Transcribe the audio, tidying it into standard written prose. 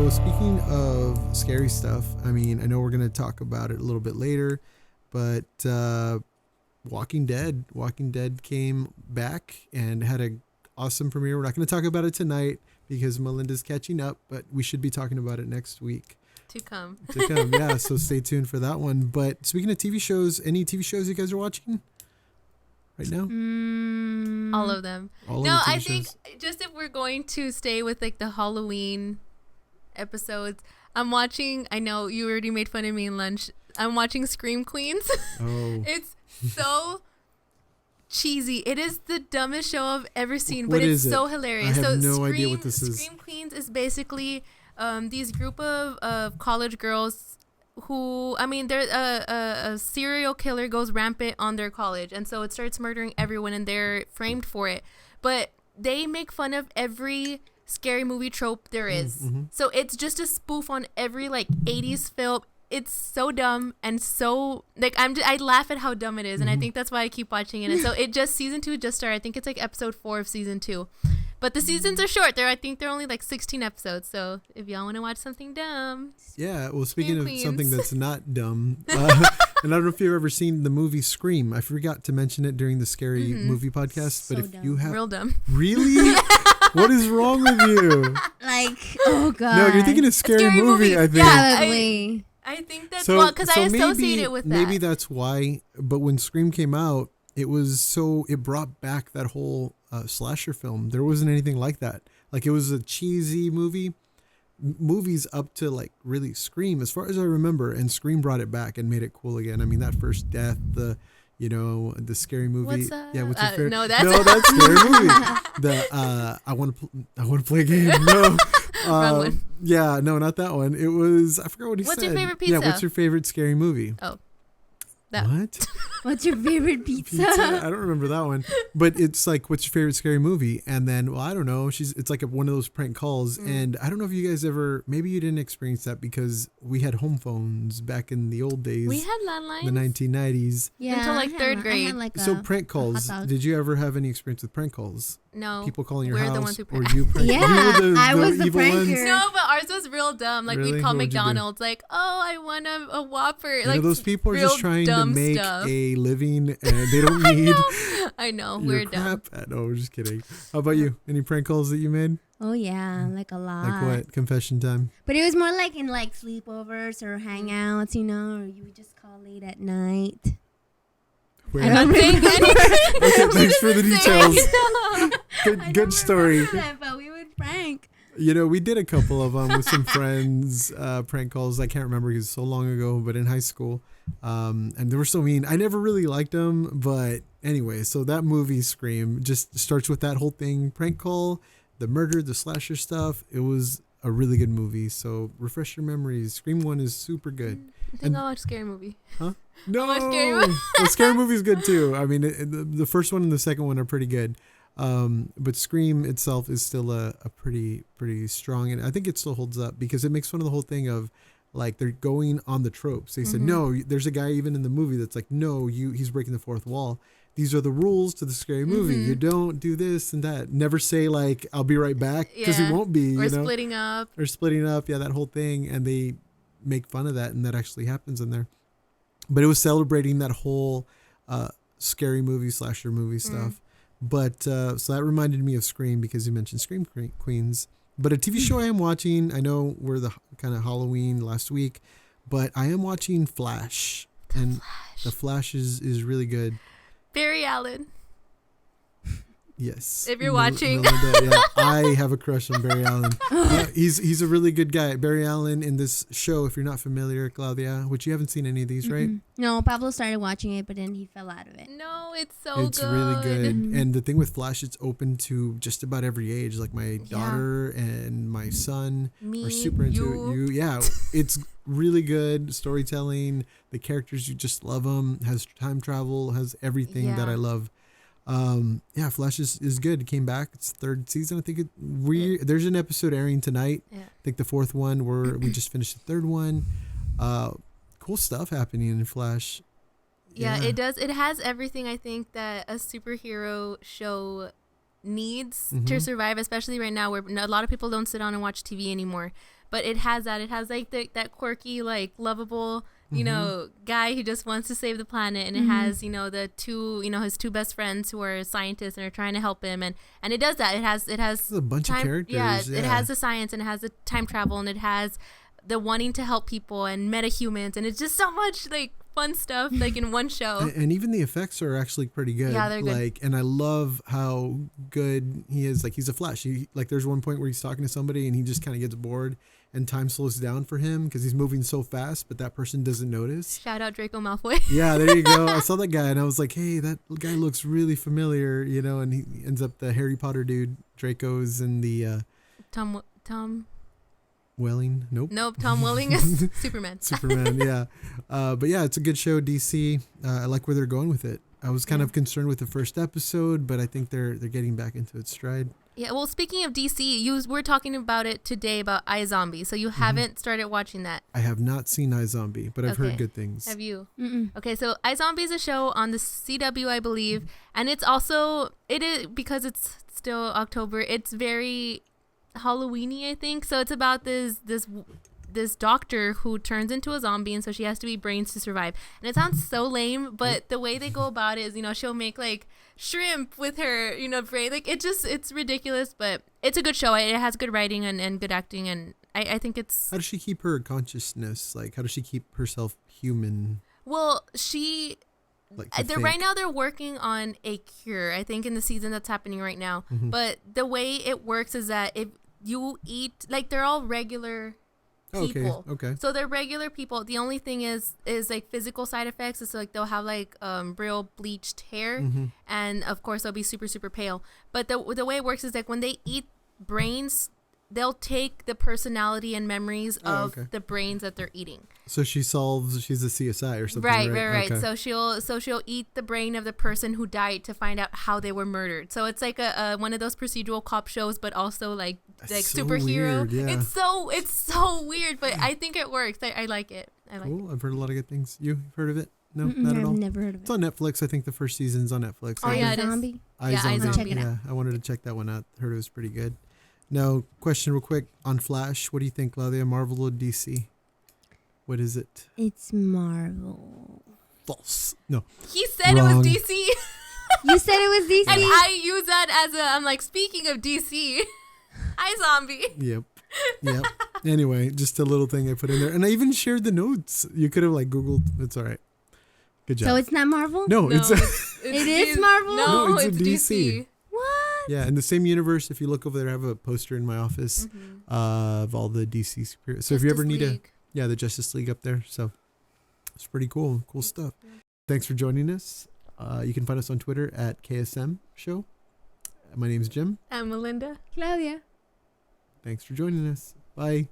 So speaking of scary stuff, I mean, I know we're going to talk about it a little bit later, but Walking Dead came back and had an awesome premiere. We're not going to talk about it tonight because Melinda's catching up, but we should be talking about it next week. To come, yeah. So stay tuned for that one. But speaking of TV shows, any TV shows you guys are watching right now? All of them. I think just if we're going to stay with like the Halloween episodes, I'm watching. I know you already made fun of me in lunch. I'm watching Scream Queens. Oh, it's so cheesy. It is the dumbest show I've ever seen, but it's so hilarious. I have no idea what this is. Scream Queens is basically these group of college girls who, I mean, they're a serial killer goes rampant on their college, and so it starts murdering everyone, and they're framed for it. But they make fun of every scary movie trope there is. Mm-hmm. So it's just a spoof on every like 80s film. It's so dumb and so like I laugh at how dumb it is, and I think that's why I keep watching it. And so season 2 just started. I think it's like episode 4 of season 2, but the seasons are short. I think they're only like 16 episodes. So if y'all want to watch something dumb, yeah. Well, speaking of something that's not dumb, and I don't know if you've ever seen the movie Scream. I forgot to mention it during the scary movie podcast, so but if dumb. you have real dumb, really. What is wrong with you? Like, oh god. No, you're thinking of scary movie. I think. Probably. I think that's because I associate it with that. Maybe that's why. But when Scream came out, it brought back that whole slasher film. There wasn't anything like that. Like, it was a cheesy movie. Movies up to like really Scream, as far as I remember, and Scream brought it back and made it cool again. I mean, that first death, the scary movie. What's that? Yeah, what's your favorite? No, that's scary movie. I want to play a game. No. Wrong one. Yeah, no, not that one. It was, I forgot what he said. What's your favorite pizza? Yeah, what's your favorite scary movie? Oh. What? What's your favorite pizza? I don't remember that one. But it's like, what's your favorite scary movie? And then, well, I don't know. It's like one of those prank calls. And I don't know if you guys maybe you didn't experience that because we had home phones back in the old days. We had landlines. The 1990s. Yeah. Until like third grade. So prank calls. Did you ever have any experience with prank calls? No. People calling your We're house? The ones who or you prank? Yeah, I was the pranker. Ones? No, but ours was real dumb. Like, really? we'd call McDonald's like, oh, I want a Whopper. Like, those people are just trying to make a living and they don't need I know we're dumb. No, just kidding. How about you? Any prank calls that you made? Oh yeah, like a lot. Like what? Confession time? But it was more like in like sleepovers or hangouts, or you would just call late at night. Where? I don't remember. Okay, thanks for the details. Good story. But we would prank. We did a couple of them with some friends, prank calls. I can't remember because it's so long ago, but in high school. And they were so mean. I never really liked them, but anyway, so that movie Scream just starts with that whole thing, prank call, the murder, the slasher stuff. It was a really good movie. So refresh your memories. Scream 1 is super good. I think I'll watch Scary Movie. Huh? No, Scary Scary Movie's good too. I mean, the first one and the second one are pretty good. But Scream itself is still a pretty strong, and I think it still holds up because it makes fun of the whole thing of like they're going on the tropes. They said, no, there's a guy even in the movie that's like, no, he's breaking the fourth wall. These are the rules to the scary movie. You don't do this and that. Never say like, I'll be right back, because he won't be, Or splitting up. Yeah, that whole thing. And they make fun of that, and that actually happens in there. But it was celebrating that whole scary movie, slasher movie stuff. But so that reminded me of Scream because you mentioned Scream Queens. But a TV show I am watching, I know we're the kind of Halloween last week, but I am watching Flash. The Flash is really good. Barry Allen. Yes. If you're watching. Melinda, yeah, I have a crush on Barry Allen. He's a really good guy. Barry Allen in this show, if you're not familiar, Claudia, which you haven't seen any of these, right? No, Pablo started watching it, but then he fell out of it. No, it's good. It's really good. And the thing with Flash, it's open to just about every age. Like my daughter and my son are super into it. Yeah, it's really good storytelling. The characters, you just love them. Has time travel, has everything that I love. Flash is good. It came back. It's third season. I think there's an episode airing tonight. I think the fourth one where we just finished the third one. Cool stuff happening in Flash. Yeah, it does. It has everything I think that a superhero show needs to survive, especially right now where a lot of people don't sit down and watch TV anymore. but it has that. It has like that quirky, like lovable, you know, guy who just wants to save the planet, and it has, you know, the two, you know, his two best friends who are scientists and are trying to help him, and it does that. It has a bunch of characters. Yeah, it has the science, and it has the time travel, and it has the wanting to help people and metahumans, and it's just so much like fun stuff like in one show. And even the effects are actually pretty good. Yeah, they're good. Like, and I love how good he is. Like, he's a Flash. Like, there's one point where he's talking to somebody and he just kind of gets bored and time slows down for him because he's moving so fast, but that person doesn't notice. Shout out Draco Malfoy. Yeah, there you go. I saw that guy and I was like, hey, that guy looks really familiar, you know, and he ends up the Harry Potter dude. Draco's in the Tom Welling. Nope, Tom Welling is Superman. Yeah. But yeah, it's a good show, DC. I like where they're going with it. I was kind of concerned with the first episode, but I think they're getting back into its stride. Yeah, well, speaking of DC, we're talking about it today about iZombie, so you haven't started watching that. I have not seen iZombie, but I've heard good things. Have you? Mm-mm. Okay, so iZombie is a show on the CW, I believe, and it is because it's still October. It's very Halloween-y, I think. So it's about this doctor who turns into a zombie, and so she has to eat brains to survive. And it sounds so lame, but the way they go about it is, you know, she'll make like shrimp with her, you know, brain. Like it's ridiculous, but it's a good show. It has good writing and good acting, and I think it's. How does she keep her consciousness? Like, how does she keep herself human? Well, right now they're working on a cure, I think, in the season that's happening right now. But the way it works is that if you eat, like, they're all regular people. Okay. So they're regular people. The only thing is like physical side effects. It's like they'll have like real bleached hair, and of course they'll be super, super pale. But the way it works is like when they eat brains, they'll take the personality and memories of the brains that they're eating. So she's a CSI or something. Right. Okay. So she'll eat the brain of the person who died to find out how they were murdered. So it's like a one of those procedural cop shows, but also like so superhero. Weird, yeah. It's so weird, but I think it works. I like it. Cool. I've heard a lot of good things. You've heard of it? No, not at all. I've never heard of it. It's on Netflix. I think the first season's on Netflix. Oh yeah, it is. iZombie. iZombie. Check it out. Yeah, I wanted to check that one out. Heard it was pretty good. Now, question real quick on Flash. What do you think, Claudia? Marvel or DC? What is it? It's Marvel. False. No. He said Wrong. it was DC. You said it was DC? And I use that I'm like, speaking of DC, iZombie. Yep. Anyway, just a little thing I put in there. And I even shared the notes. You could have like Googled. It's all right. Good job. So it's not Marvel? No, it's it is Marvel? No, it's it's DC. What? Yeah, in the same universe. If you look over there, I have a poster in my office of all the DC superheroes. So if you ever need the Justice League up there. So it's pretty cool. Cool stuff. Thanks for joining us. You can find us on Twitter at KSM Show. My name's Jim. I'm Melinda. Claudia. Thanks for joining us. Bye.